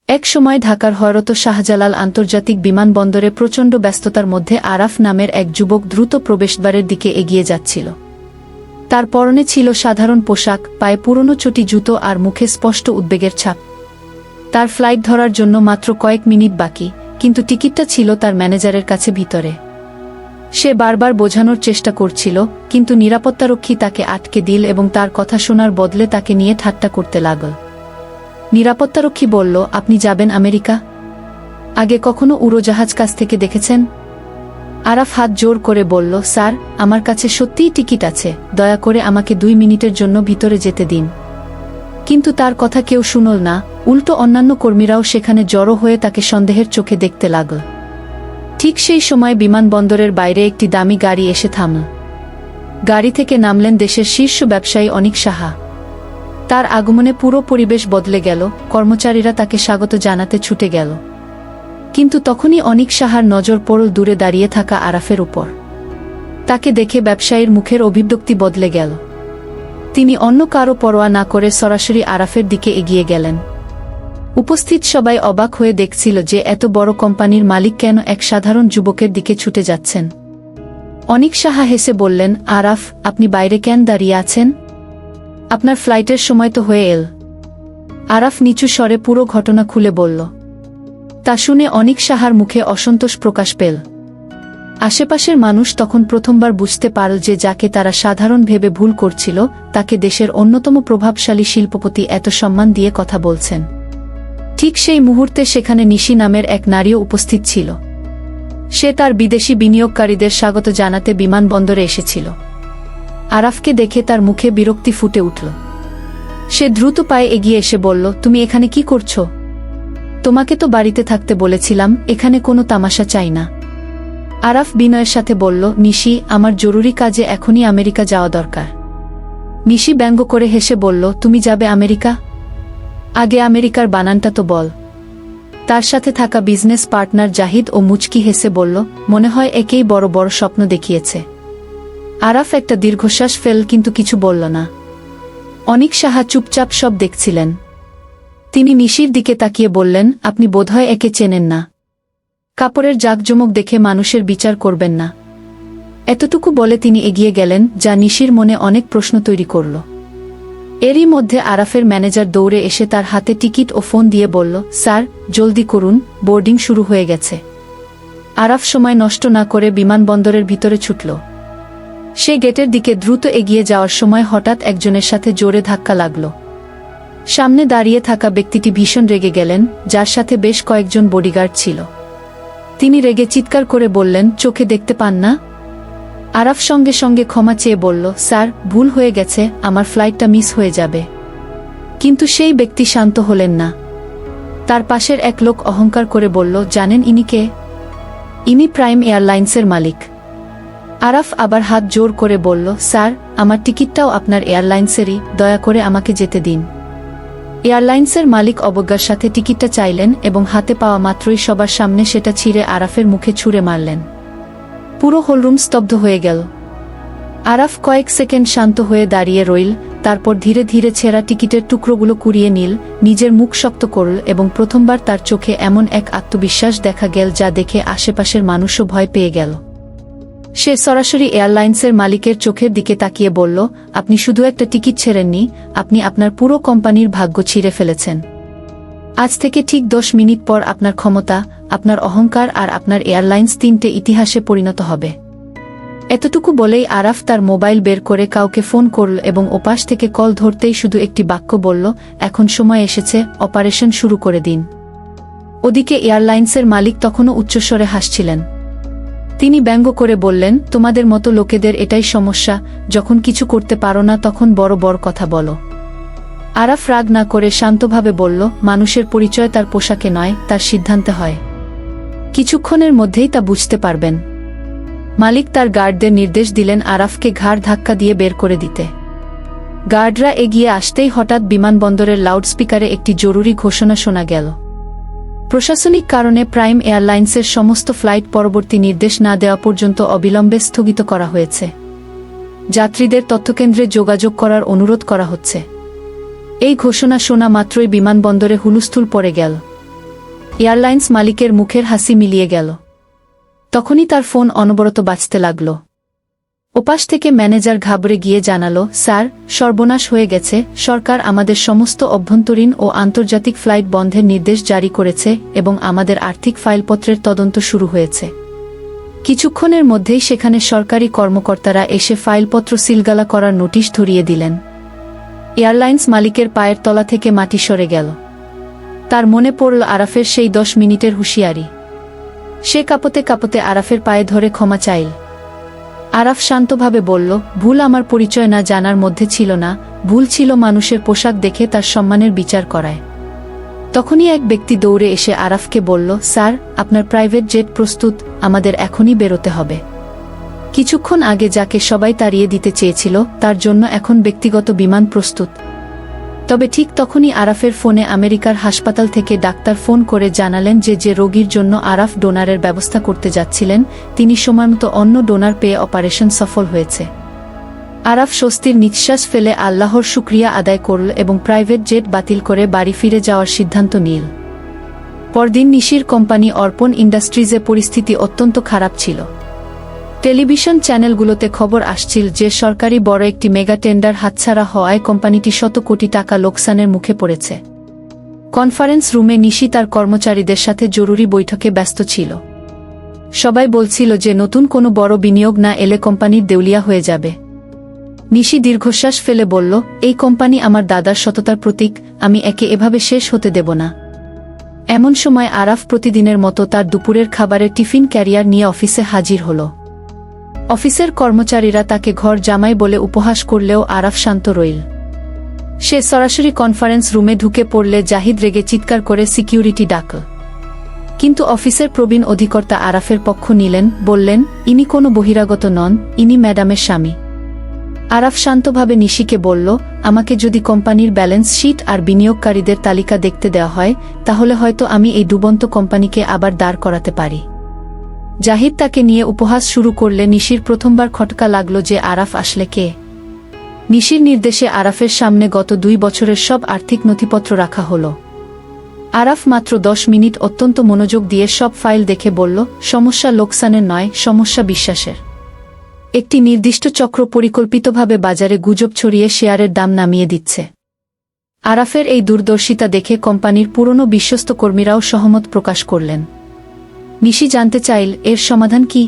এক সময় ঢাকার হযরত শাহজালাল আন্তর্জাতিক বিমানবন্দরে প্রচণ্ড ব্যস্ততার মধ্যে আরাফ নামের এক যুবক দ্রুত প্রবেশদ্বারের দিকে এগিয়ে যাচ্ছিল। তার পরনে ছিল সাধারণ পোশাক, পায়ে পুরনো চটি জুতো আর মুখে স্পষ্ট উদ্বেগের ছাপ। তার ফ্লাইট ধরার জন্য মাত্র কয়েক মিনিট বাকি, কিন্তু টিকিটটা ছিল তার ম্যানেজারের কাছে ভিতরে। সে বারবার বোঝানোর চেষ্টা করছিল, কিন্তু নিরাপত্তারক্ষী তাকে আটকে দিল এবং তার কথা শোনার বদলে তাকে নিয়ে ঠাট্টা করতে লাগল। নিরাপত্তারক্ষী বলল, আপনি যাবেন আমেরিকা? আগে কখনো উড়োজাহাজ কাছ থেকে দেখেছেন? আরাফ হাত জোর করে বলল, স্যার, আমার কাছে সত্যিই টিকিট আছে, দয়া করে আমাকে 2 মিনিটের জন্য ভিতরে যেতে দিন। কিন্তু তার কথা কেউ শুনল না, উল্টো অন্যান্য কর্মীরাও সেখানে জড়ো হয়ে তাকে সন্দেহের চোখে দেখতে লাগল। ঠিক সেই সময় বিমানবন্দরের বাইরে একটি দামি গাড়ি এসে থামল। গাড়ি থেকে নামলেন দেশের শীর্ষ ব্যবসায়ী অনিক সাহা। তার আগমনে পুরো পরিবেশ বদলে গেল, কর্মচারীরা তাকে স্বাগত জানাতে ছুটে গেল। কিন্তু তখনই অনিক সাহার নজর পড়ল দূরে দাঁড়িয়ে থাকা আরাফের উপর। তাকে দেখে ব্যবসায়ীর মুখের অভিব্যক্তি বদলে গেল। তিনি অন্য কারো পরোয়া না করে সরাসরি আরাফের দিকে এগিয়ে গেলেন। উপস্থিত সবাই অবাক হয়ে দেখছিল যে এত বড় কোম্পানির মালিক কেন এক সাধারণ যুবকের দিকে ছুটে যাচ্ছেন। অনিক সাহা হেসে বললেন, আরাফ, আপনি বাইরে কেন দাঁড়িয়ে আছেন? আপনার ফ্লাইটের সময় তো হয়ে এল। আরাফ নিচু স্বরে পুরো ঘটনা খুলে বলল। তা শুনে অনিক সাহার মুখে অসন্তোষ প্রকাশ পেল। আশেপাশের মানুষ তখন প্রথমবার বুঝতে পারল যে যাকে তারা সাধারণ ভেবে ভুল করছিল, তাকে দেশের অন্যতম প্রভাবশালী শিল্পপতি এত সম্মান দিয়ে কথা বলছেন। ঠিক সেই মুহূর্তে সেখানে নিশি নামের এক নারীও উপস্থিত ছিল। সে তার বিদেশি বিনিয়োগকারীদের স্বাগত জানাতে বিমানবন্দরে এসেছিল। আরাফকে দেখে তার মুখে বিরক্তি ফুটে উঠল। সে দ্রুত পায়ে এগিয়ে এসে বলল, তুমি এখানে কি করছো? তোমাকে তো বাড়িতে থাকতে বলেছিলাম, এখানে কোনো তামাশা চাই না। আরাফ বিনয়ের সাথে বলল, নিশি, আমার জরুরি কাজে এখনই আমেরিকা যাওয়া দরকার। নিশি ব্যঙ্গ করে হেসে বলল, তুমি যাবে আমেরিকা? আগে আমেরিকার বানানটা তো বল। তার সাথে থাকা বিজনেস পার্টনার জাহিদ ও মুচকি হেসে বলল, মনে হয় একেই বড় বড় স্বপ্ন দেখিয়েছে। আরাফ একটা দীর্ঘশ্বাস ফেল, কিন্তু কিছু বলল না। অনিক সাহা চুপচাপ সব দেখছিলেন। তিনি নিশির দিকে তাকিয়ে বললেন, আপনি বোধহয় একে চেনেন না। কাপড়ের জাঁকজমক দেখে মানুষের বিচার করবেন না। এতটুকু বলে তিনি এগিয়ে গেলেন, যা নিশির মনে অনেক প্রশ্ন তৈরি করল। এরই মধ্যে আরাফের ম্যানেজার দৌড়ে এসে তার হাতে টিকিট ও ফোন দিয়ে বলল, স্যার, জলদি করুন, বোর্ডিং শুরু হয়ে গেছে। আরাফ সময় নষ্ট না করে বিমানবন্দরের ভিতরে ছুটল। সে গেটের দিকে দ্রুত এগিয়ে যাওয়ার সময় হঠাৎ একজনের সাথে জোরে ধাক্কা লাগল। সামনে দাঁড়িয়ে থাকা ব্যক্তিটি ভীষণ রেগে গেলেন, যার সাথে বেশ কয়েকজন বডিগার্ড ছিল। তিনি রেগে চিৎকার করে বললেন, চোখে দেখতে পান না? আরাফ সঙ্গে সঙ্গে ক্ষমা চেয়ে বলল, স্যার, ভুল হয়ে গেছে, আমার ফ্লাইটটা মিস হয়ে যাবে। কিন্তু সেই ব্যক্তি শান্ত হলেন না। তার পাশের এক লোক অহংকার করে বলল, জানেন ইনি কে? ইনি প্রাইম এয়ারলাইন্সের মালিক। আরাফ আবার হাত জোর করে বলল, স্যার, আমার টিকিটটাও আপনার এয়ারলাইন্সেরই, দয়া করে আমাকে যেতে দিন। এয়ারলাইন্সের মালিক অবজ্ঞার সাথে টিকিটটা চাইলেন এবং হাতে পাওয়া মাত্রই সবার সামনে সেটা ছিঁড়ে আরাফের মুখে ছুঁড়ে মারলেন। পুরো হলরুম স্তব্ধ হয়ে গেল। আরাফ কয়েক সেকেন্ড শান্ত হয়ে দাঁড়িয়ে রইল, তারপর ধীরে ধীরে ছেঁড়া টিকিটের টুকরোগুলো কুড়িয়ে নিল, নিজের মুখ শক্ত করল এবং প্রথমবার তার চোখে এমন এক আত্মবিশ্বাস দেখা গেল যা দেখে আশেপাশের মানুষও ভয় পেয়ে গেল। সে সরাসরি এয়ারলাইন্সের মালিকের চোখের দিকে তাকিয়ে বলল, আপনি শুধু একটা টিকিট ছেড়েননি, আপনি আপনার পুরো কোম্পানির ভাগ্য ছিঁড়ে ফেলেছেন। আজ থেকে ঠিক 10 মিনিট পর আপনার ক্ষমতা, আপনার অহংকার আর আপনার এয়ারলাইন্স 3টে ইতিহাসে পরিণত হবে। এতটুকু বলেই আরাফ তার মোবাইল বের করে কাউকে ফোন করল এবং ওপাশ থেকে কল ধরতেই শুধু একটি বাক্য বলল, এখন সময় এসেছে, অপারেশন শুরু করে দিন। ওদিকে এয়ারলাইন্সের মালিক তখনও উচ্চস্বরে হাসছিলেন। তিনি ব্যঙ্গ করে বললেন, তোমাদের মতো লোকেদের এটাই সমস্যা, যখন কিছু করতে পারো না তখন বড় বড় কথা বলো। আরাফ রাগ না করে শান্তভাবে বলল, মানুষের পরিচয় তার পোশাকে নয়, তার সিদ্ধান্তে হয়। কিছুক্ষণের মধ্যেই তা বুঝতে পারবেন। মালিক তার গার্ডদের নির্দেশ দিলেন আরাফকে ঘাড় ধাক্কা দিয়ে বের করে দিতে। গার্ডরা এগিয়ে আসতেই হঠাৎ বিমানবন্দরের লাউডস্পিকারে একটি জরুরি ঘোষণা শোনা গেল। প্রশাসনিক কারণে প্রাইম এয়ারলাইন্সের সমস্ত ফ্লাইট পরবর্তী নির্দেশ না দেওয়া পর্যন্ত অবিলম্বে স্থগিত করা হয়েছে। যাত্রীদের তথ্যকেন্দ্রে যোগাযোগ করার অনুরোধ করা হচ্ছে। এই ঘোষণা শোনা মাত্রই বিমানবন্দরে হুলস্থুল পড়ে গেল। এয়ারলাইন্স মালিকের মুখের হাসি মিলিয়ে গেল। তখনই তার ফোন অনবরত বাজতে লাগল। ওপাশ থেকে ম্যানেজার ঘাবড়ে গিয়ে জানালো, স্যার, সর্বনাশ হয়ে গেছে। সরকার আমাদের সমস্ত অভ্যন্তরীণ ও আন্তর্জাতিক ফ্লাইট বন্ধের নির্দেশ জারি করেছে এবং আমাদের আর্থিক ফাইলপত্রের তদন্ত শুরু হয়েছে। কিছুক্ষণের মধ্যেই সেখানে সরকারি কর্মকর্তারা এসে ফাইলপত্র সিলগালা করার নোটিশ ধরিয়ে দিলেন। এয়ারলাইন্স মালিকের পায়ের তলা থেকে মাটি সরে গেল। তার মনে পড়ল আরাফের সেই 10 মিনিটের হুঁশিয়ারি। সে কাঁপতে কাঁপতে আরাফের পায়ে ধরে ক্ষমা চাইল। আরাফ শান্তভাবে বলল, ভুল আমার পরিচয় না জানার মধ্যে ছিল না, ভুল ছিল মানুষের পোশাক দেখে তার সম্মানের বিচার করায়। তখনই এক ব্যক্তি দৌড়ে এসে আরাফকে বলল, স্যার, আপনার প্রাইভেট জেট প্রস্তুত, আমাদের এখনই বেরোতে হবে। কিছুক্ষণ আগে যাকে সবাই তাড়িয়ে দিতে চেয়েছিল তার জন্য এখন ব্যক্তিগত বিমান প্রস্তুত। তবে ঠিক তখনই আরাফের ফোনে আমেরিকার হাসপাতাল থেকে ডাক্তার ফোন করে জানালেন যে রোগীর জন্য আরাফ ডোনারের ব্যবস্থা করতে যাচ্ছিলেন তিনি সময়মতো অন্য ডোনার পেয়ে অপারেশন সফল হয়েছে। আরাফ স্বস্তির নিঃশ্বাস ফেলে আল্লাহর শুকরিয়া আদায় করল এবং প্রাইভেট জেট বাতিল করে বাড়ি ফিরে যাওয়ার সিদ্ধান্ত নিল। পরদিন নিশির কোম্পানি অর্পণ ইন্ডাস্ট্রিজে পরিস্থিতি অত্যন্ত খারাপ ছিল। টেলিভিশন চ্যানেলগুলোতে খবর আসছিল যে সরকারি বড় একটি মেগা টেন্ডার হাতছাড়া হওয়ায় কোম্পানিটি শত কোটি টাকা লোকসানের মুখে পড়েছে। কনফারেন্স রুমে নিশি তার কর্মচারীদের সাথে জরুরি বৈঠকে ব্যস্ত ছিল। সবাই বলছিল যে নতুন কোনো বড় বিনিয়োগ না এলে কোম্পানির দেউলিয়া হয়ে যাবে। নিশি দীর্ঘশ্বাস ফেলে বলল, এই কোম্পানি আমার দাদার সততার প্রতীক, আমি একে এভাবে শেষ হতে দেব না। এমন সময় আরাফ প্রতিদিনের মতো তার দুপুরের খাবারের টিফিন ক্যারিয়ার নিয়ে অফিসে হাজির হল। অফিসের কর্মচারীরা তাকে ঘর জামাই বলে উপহাস করলেও আরাফ শান্ত রইল। সে সরাসরি কনফারেন্স রুমে ঢুকে পড়লে জাহিদ রেগে চিৎকার করে সিকিউরিটি ডাকল। কিন্তু অফিসের প্রবীণ অধিকর্তা আরাফের পক্ষ নিলেন, বললেন, ইনি কোনো বহিরাগত নন, ইনি ম্যাডামের স্বামী। আরাফ শান্তভাবে নিশিকে বলল, আমাকে যদি কোম্পানির ব্যালেন্স শিট আর বিনিয়োগকারীদের তালিকা দেখতে দেওয়া হয় তাহলে হয়তো আমি এই ডুবন্ত কোম্পানিকে আবার দাঁড় করাতে পারি। জাহিদ তাকে নিয়ে উপহাস শুরু করলে নিশির প্রথমবার খটকা লাগল যে আরাফ আসলে কে। নিশির নির্দেশে আরাফের সামনে গত 2 বছরের সব আর্থিক নথিপত্র রাখা হল। আরাফ মাত্র 10 মিনিট অত্যন্ত মনোযোগ দিয়ে সব ফাইল দেখে বলল, সমস্যা লোকসানের নয়, সমস্যা বিশ্বাসের। একটি নির্দিষ্ট চক্র পরিকল্পিতভাবে বাজারে গুজব ছড়িয়ে শেয়ারের দাম নামিয়ে দিচ্ছে। আরাফের এই দূরদর্শিতা দেখে কোম্পানির পুরনো বিশ্বস্ত কর্মীরাও সহমত প্রকাশ করলেন। নিশি জানতে চাইল, এর সমাধান কি?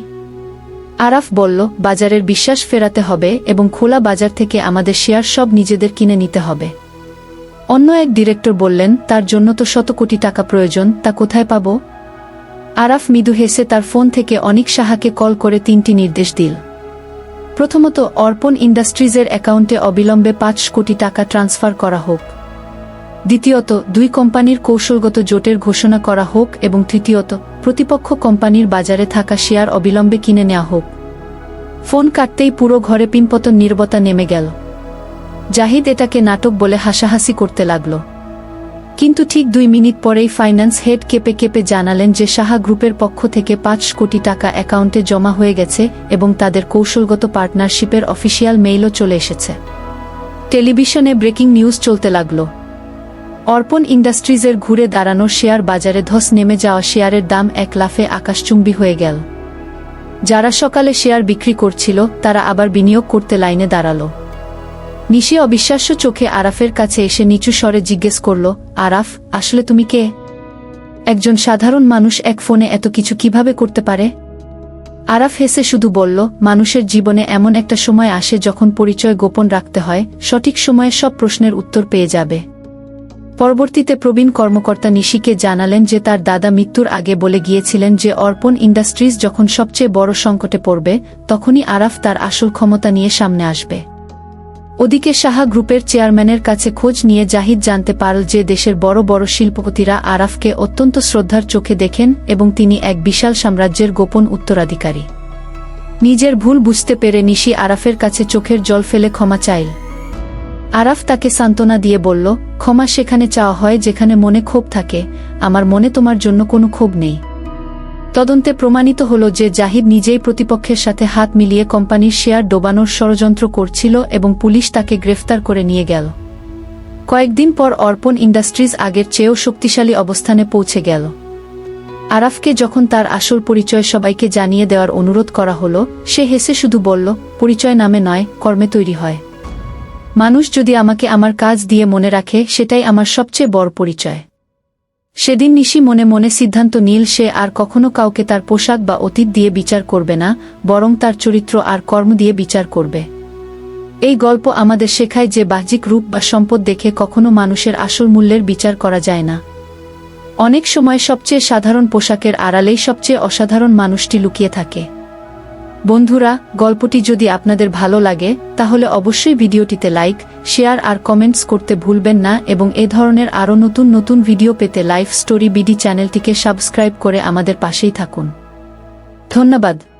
আরাফ বলল, বাজারের বিশ্বাস ফেরাতে হবে এবং খোলা বাজার থেকে আমাদের শেয়ার সব নিজেদের কিনে নিতে হবে। অন্য এক ডিরেক্টর বললেন, তার জন্য তো শত কোটি টাকা প্রয়োজন, তা কোথায় পাব? আরাফ মৃদু হেসে তার ফোন থেকে অনিক সাহাকে কল করে 3টি নির্দেশ দিল। প্রথমত, অর্পণ ইন্ডাস্ট্রিজের অ্যাকাউন্টে অবিলম্বে 5 কোটি টাকা ট্রান্সফার করা হোক। দ্বিতীয়ত, 2 কোম্পানির কৌশলগত জোটের ঘোষণা করা হোক এবং তৃতীয়ত, প্রতিপক্ষ কোম্পানির বাজারে থাকা শেয়ার অবিলম্বে কিনে নেওয়া হোক। ফোন কাটতেই পুরো ঘরে পিনপতন নীরবতা নেমে গেল। জাহিদ এটাকে নাটক বলে হাসাহাসি করতে লাগল। কিন্তু ঠিক 2 মিনিট পরেই ফাইন্যান্স হেড কেঁপে কেঁপে জানালেন যে সাহা গ্রুপের পক্ষ থেকে 5 কোটি টাকা অ্যাকাউন্টে জমা হয়ে গেছে এবং তাদের কৌশলগত পার্টনারশিপের অফিসিয়াল মেইলও চলে এসেছে। টেলিভিশনে ব্রেকিং নিউজ চলতে লাগল। অর্পণ ইন্ডাস্ট্রিজের ঘুরে দাঁড়ানোর শেয়ার বাজারে ধস নেমে যাওয়া শেয়ারের দাম 1 লাফে আকাশচুম্বী হয়ে গেল। যারা সকালে শেয়ার বিক্রি করছিল তারা আবার বিনিয়োগ করতে লাইনে দাঁড়াল। নিশি অবিশ্বাস্য চোখে আরাফের কাছে এসে নিচু স্বরে জিজ্ঞেস করল, আরাফ, আসলে তুমি কে? একজন সাধারণ মানুষ এক ফোনে এত কিছু কিভাবে করতে পারে? আরাফ হেসে শুধু বলল, মানুষের জীবনে এমন একটা সময় আসে যখন পরিচয় গোপন রাখতে হয়, সঠিক সময়ে সব প্রশ্নের উত্তর পেয়ে যাবে। পরবর্তীতে প্রবীণ কর্মকর্তা নিশিকে জানালেন যে তার দাদা মৃত্যুর আগে বলে গিয়েছিলেন যে অর্পণ ইন্ডাস্ট্রিজ যখন সবচেয়ে বড় সংকটে পড়বে তখনই আরাফ তার আসল ক্ষমতা নিয়ে সামনে আসবে। ওদিকে সাহা গ্রুপের চেয়ারম্যানের কাছে খোঁজ নিয়ে জাহিদ জানতে পারল যে দেশের বড় বড় শিল্পপতিরা আরাফকে অত্যন্ত শ্রদ্ধার চোখে দেখেন এবং তিনি এক বিশাল সাম্রাজ্যের গোপন উত্তরাধিকারী। নিজের ভুল বুঝতে পেরে নিশি আরাফের কাছে চোখের জল ফেলে ক্ষমা চাইল। আরাফ তাকে সান্ত্বনা দিয়ে বলল, ক্ষমা সেখানে চাওয়া হয় যেখানে মনে ক্ষোভ থাকে, আমার মনে তোমার জন্য কোনো ক্ষোভ নেই। তদন্তে প্রমাণিত হল যে জাহিদ নিজেই প্রতিপক্ষের সাথে হাত মিলিয়ে কোম্পানির শেয়ার ডোবানোর ষড়যন্ত্র করছিল এবং পুলিশ তাকে গ্রেফতার করে নিয়ে গেল। কয়েকদিন পর অর্পণ ইন্ডাস্ট্রিজ আগের চেয়েও শক্তিশালী অবস্থানে পৌঁছে গেল। আরাফকে যখন তার আসল পরিচয় সবাইকে জানিয়ে দেওয়ার অনুরোধ করা হলো, সে হেসে শুধু বলল, পরিচয় নামে নয়, কর্মে তৈরি হয়। মানুষ যদি আমাকে আমার কাজ দিয়ে মনে রাখে, সেটাই আমার সবচেয়ে বড় পরিচয়। সেদিন নিশি মনে মনে সিদ্ধান্ত নিল সে আর কখনো কাউকে তার পোশাক বা অতীত দিয়ে বিচার করবে না, বরং তার চরিত্র আর কর্ম দিয়ে বিচার করবে। এই গল্প আমাদের শেখায় যে বাহ্যিক রূপ বা সম্পদ দেখে কখনো মানুষের আসল মূল্যের বিচার করা যায় না। অনেক সময় সবচেয়ে সাধারণ পোশাকের আড়ালেই সবচেয়ে অসাধারণ মানুষটি লুকিয়ে থাকে। বন্ধুরা, গল্পটি যদি আপনাদের ভালো লাগে তাহলে অবশ্যই ভিডিওটিতে লাইক, শেয়ার আর কমেন্টস করতে ভুলবেন না এবং এ ধরনের আরও নতুন নতুন ভিডিও পেতে লাইফ স্টোরি বিডি চ্যানেলটিকে সাবস্ক্রাইব করে আমাদের পাশেই থাকুন। ধন্যবাদ।